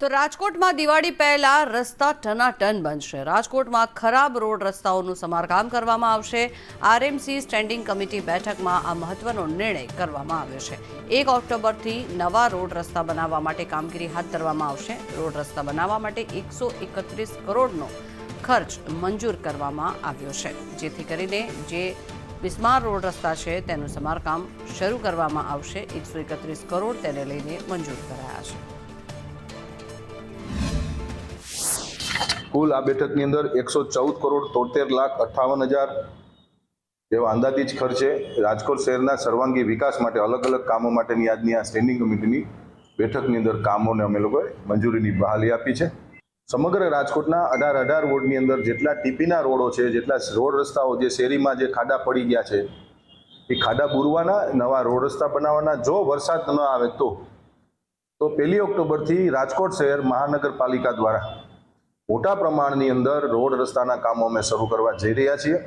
તો રાજકોટમાં દિવાળી પહેલા રસ્તા ટનાટન બનશે। રાજકોટમાં ખરાબ રોડ રસ્તાઓનું સમારકામ કરવામાં આવશે। આરએમસી સ્ટેન્ડિંગ કમિટી બેઠકમાં આ મહત્વનો નિર્ણય કરવામાં આવ્યો છે। 1 ઓક્ટોબરથી નવા રોડ રસ્તા બનાવવા માટે કામગીરી હાથ ધરવામાં આવશે। રોડ રસ્તા બનાવવા માટે 131 કરોડનો ખર્ચ મંજૂર કરવામાં આવ્યો છે, જેથી કરીને જે બિસ્માર રોડ રસ્તા છે તેનું સમારકામ શરૂ કરવામાં આવશે। 131 કરોડ તેને લઈને મંજૂર કરાયા છે। કુલ આ બેઠકની અંદર 114 કરોડ 73,58,000 જેવા અંદાજિત ખર્ચે રાજકોટ શહેરના સર્વાંગી વિકાસ માટે અલગ અલગ કામો માટેની આજની આ સ્ટેન્ડિંગ કમિટીની બેઠકની અંદર કામોને અમે લોકોએ મંજૂરીની બહાલી આપી છે। સમગ્ર રાજકોટના 18 વોર્ડની અંદર જેટલા ટીપીના રોડો છે, જેટલા રોડ રસ્તાઓ જે શેરીમાં જે ખાડા પડી ગયા છે, એ ખાડા પૂરવાના, નવા રોડ રસ્તા બનાવવાના। જો વરસાદ ન આવે તો 1 ઓક્ટોબરથી રાજકોટ શહેર મહાનગરપાલિકા દ્વારા મોટા પ્રમાણની અંદર રોડ રસ્તાના કામો અમે શરૂ કરવા જઈ રહ્યા છીએ।